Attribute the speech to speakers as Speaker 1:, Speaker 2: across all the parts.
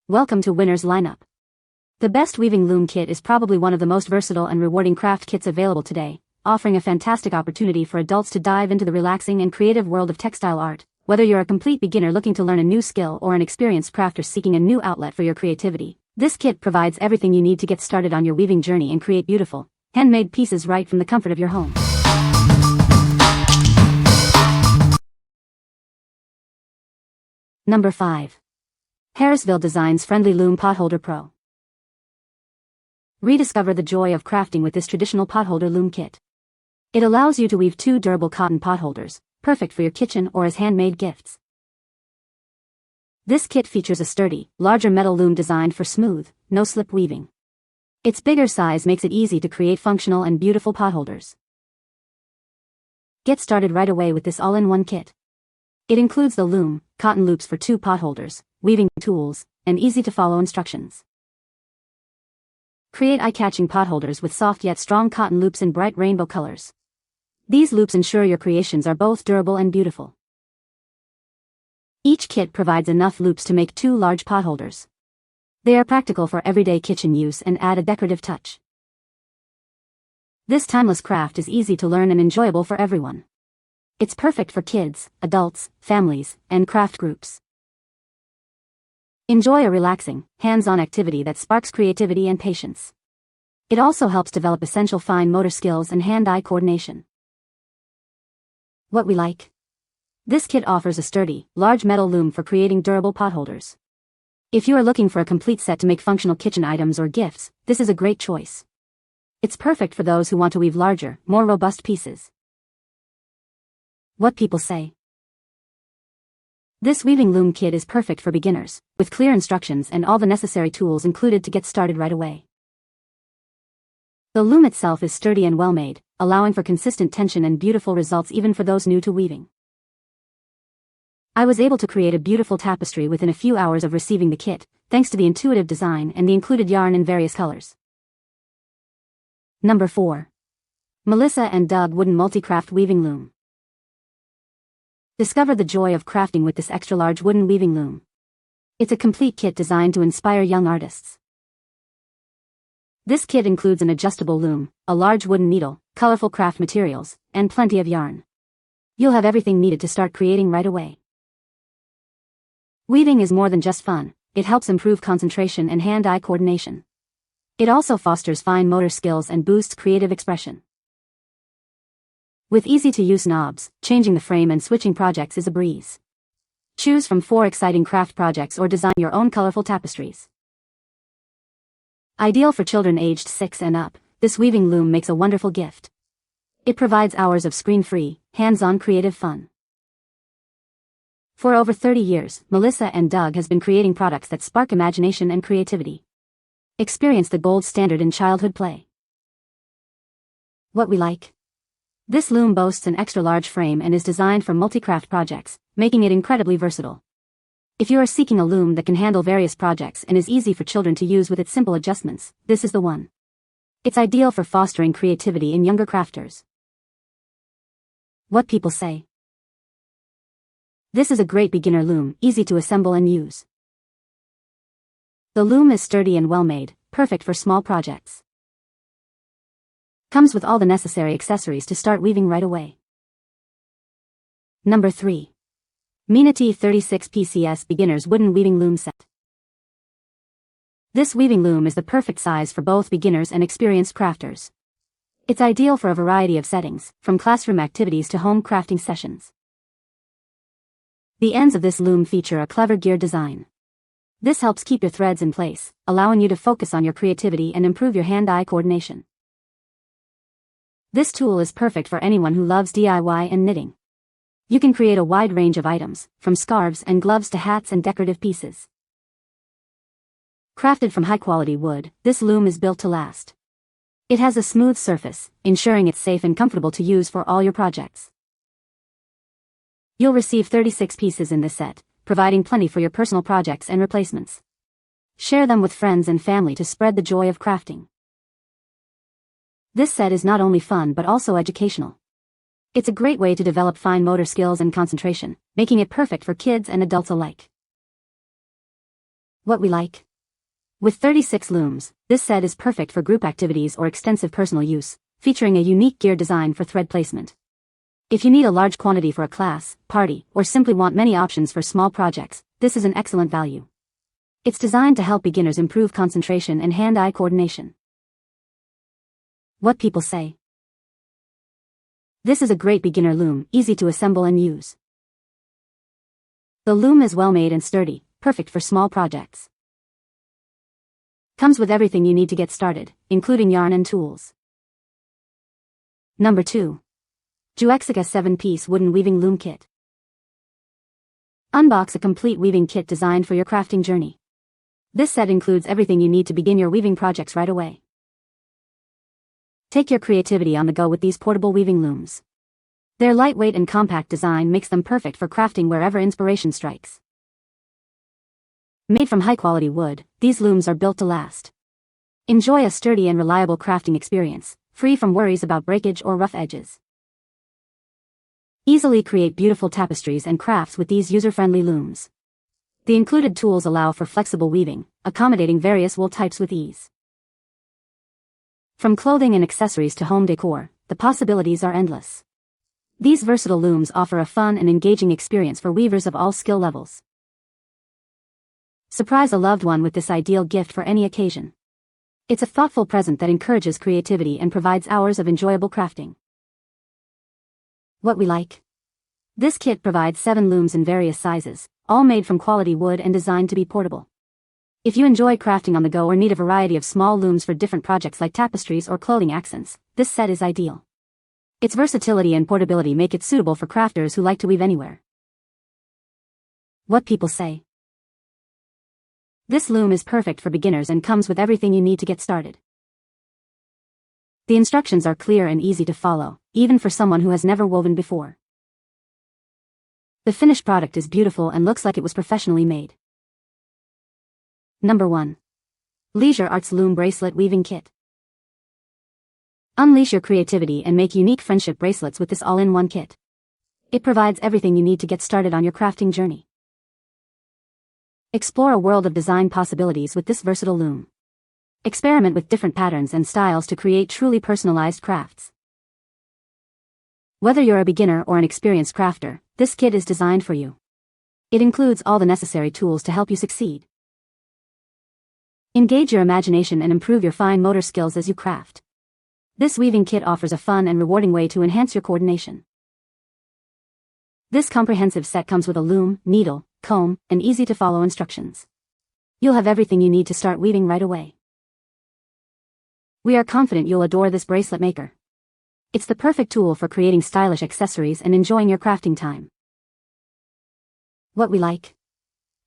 Speaker 1: Welcome to Winner's Lineup. The best Weaving Loom Kit is probably one of the most versatile and rewarding craft kits available today, offering a fantastic opportunity for adults to dive into the relaxing and creative world of textile art. Whether you're a complete beginner looking to learn a new skill or an experienced crafter seeking a new outlet for your creativity, this kit provides everything you need to get started on your weaving journey and create beautiful, handmade pieces right from the comfort of your home. Number 5. Harrisville Designs Friendly Loom Potholder Pro. Rediscover the joy of crafting with this traditional potholder loom kit. It allows you to weave two durable cotton potholders, perfect for your kitchen or as handmade gifts. This kit features a sturdy, larger metal loom designed for smooth, no-slip weaving. Its bigger size makes it easy to create functional and beautiful potholders. Get started right away with this all-in-one kit. It includes the loom, cotton loops for two potholders, weaving tools, and easy-to-follow instructions. Create eye-catching potholders with soft yet strong cotton loops in bright rainbow colors. These loops ensure your creations are both durable and beautiful. Each kit provides enough loops to make two large potholders. They are practical for everyday kitchen use and add a decorative touch. This timeless craft is easy to learn and enjoyable for everyone. It's perfect for kids, adults, families, and craft groups. Enjoy a relaxing, hands-on activity that sparks creativity and patience. It also helps develop essential fine motor skills and hand-eye coordination. What we like? This kit offers a sturdy, large metal loom for creating durable potholders. If you are looking for a complete set to make functional kitchen items or gifts, this is a great choice. It's perfect for those who want to weave larger, more robust pieces. What people say. This weaving loom kit is perfect for beginners, with clear instructions and all the necessary tools included to get started right away. The loom itself is sturdy and well-made, allowing for consistent tension and beautiful results even for those new to weaving. I was able to create a beautiful tapestry within a few hours of receiving the kit, thanks to the intuitive design and the included yarn in various colors. Number 4. Melissa and Doug Wooden Multi-Craft Weaving Loom. Discover the joy of crafting with this extra-large wooden weaving loom. It's a complete kit designed to inspire young artists. This kit includes an adjustable loom, a large wooden needle, colorful craft materials, and plenty of yarn. You'll have everything needed to start creating right away. Weaving is more than just fun, it helps improve concentration and hand-eye coordination. It also fosters fine motor skills and boosts creative expression. With easy-to-use knobs, changing the frame and switching projects is a breeze. Choose from 4 exciting craft projects or design your own colorful tapestries. Ideal for children aged 6 and up, this weaving loom makes a wonderful gift. It provides hours of screen-free, hands-on creative fun. For over 30 years, Melissa and Doug has been creating products that spark imagination and creativity. Experience the gold standard in childhood play. What we like? This loom boasts an extra-large frame and is designed for multi-craft projects, making it incredibly versatile. If you are seeking a loom that can handle various projects and is easy for children to use with its simple adjustments, this is the one. It's ideal for fostering creativity in younger crafters. What people say. This is a great beginner loom, easy to assemble and use. The loom is sturdy and well-made, perfect for small projects. Comes with all the necessary accessories to start weaving right away. Number 3. Minatee 36 PCS Beginners Wooden Weaving Loom Set. This weaving loom is the perfect size for both beginners and experienced crafters. It's ideal for a variety of settings, from classroom activities to home crafting sessions. The ends of this loom feature a clever gear design. This helps keep your threads in place, allowing you to focus on your creativity and improve your hand-eye coordination. This tool is perfect for anyone who loves DIY and knitting. You can create a wide range of items, from scarves and gloves to hats and decorative pieces. Crafted from high-quality wood, this loom is built to last. It has a smooth surface, ensuring it's safe and comfortable to use for all your projects. You'll receive 36 pieces in this set, providing plenty for your personal projects and replacements. Share them with friends and family to spread the joy of crafting. This set is not only fun but also educational. It's a great way to develop fine motor skills and concentration, making it perfect for kids and adults alike. What we like. With 36 looms, this set is perfect for group activities or extensive personal use, featuring a unique gear design for thread placement. If you need a large quantity for a class, party, or simply want many options for small projects, this is an excellent value. It's designed to help beginners improve concentration and hand-eye coordination. What people say. This is a great beginner loom, easy to assemble and use. The loom is well made and sturdy, perfect for small projects. Comes with everything you need to get started, including yarn and tools. Number 2. Juexica 7-piece wooden weaving loom kit. Unbox a complete weaving kit designed for your crafting journey. This set includes everything you need to begin your weaving projects right away. Take your creativity on the go with these portable weaving looms. Their lightweight and compact design makes them perfect for crafting wherever inspiration strikes. Made from high-quality wood, these looms are built to last. Enjoy a sturdy and reliable crafting experience, free from worries about breakage or rough edges. Easily create beautiful tapestries and crafts with these user-friendly looms. The included tools allow for flexible weaving, accommodating various wool types with ease. From clothing and accessories to home decor, the possibilities are endless. These versatile looms offer a fun and engaging experience for weavers of all skill levels. Surprise a loved one with this ideal gift for any occasion. It's a thoughtful present that encourages creativity and provides hours of enjoyable crafting. What we like. This kit provides 7 looms in various sizes, all made from quality wood and designed to be portable. If you enjoy crafting on the go or need a variety of small looms for different projects like tapestries or clothing accents, this set is ideal. Its versatility and portability make it suitable for crafters who like to weave anywhere. What people say. This loom is perfect for beginners and comes with everything you need to get started. The instructions are clear and easy to follow, even for someone who has never woven before. The finished product is beautiful and looks like it was professionally made. Number 1. Leisure Arts Loom Bracelet Weaving Kit. Unleash your creativity and make unique friendship bracelets with this all-in-one kit. It provides everything you need to get started on your crafting journey. Explore a world of design possibilities with this versatile loom. Experiment with different patterns and styles to create truly personalized crafts. Whether you're a beginner or an experienced crafter, this kit is designed for you. It includes all the necessary tools to help you succeed. Engage your imagination and improve your fine motor skills as you craft. This weaving kit offers a fun and rewarding way to enhance your coordination. This comprehensive set comes with a loom, needle, comb, and easy-to-follow instructions. You'll have everything you need to start weaving right away. We are confident you'll adore this bracelet maker. It's the perfect tool for creating stylish accessories and enjoying your crafting time. What we like.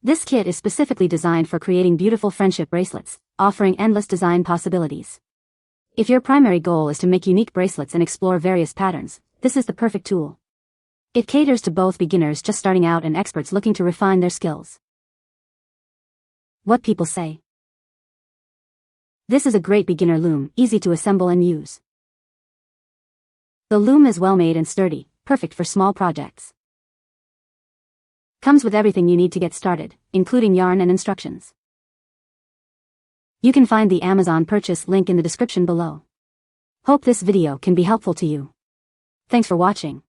Speaker 1: This kit is specifically designed for creating beautiful friendship bracelets, offering endless design possibilities. If your primary goal is to make unique bracelets and explore various patterns, this is the perfect tool. It caters to both beginners just starting out and experts looking to refine their skills. What people say. This is a great beginner loom, easy to assemble and use. The loom is well made and sturdy, perfect for small projects. Comes with everything you need to get started, including yarn and instructions. You can find the Amazon purchase link in the description below. Hope this video can be helpful to you. Thanks for watching.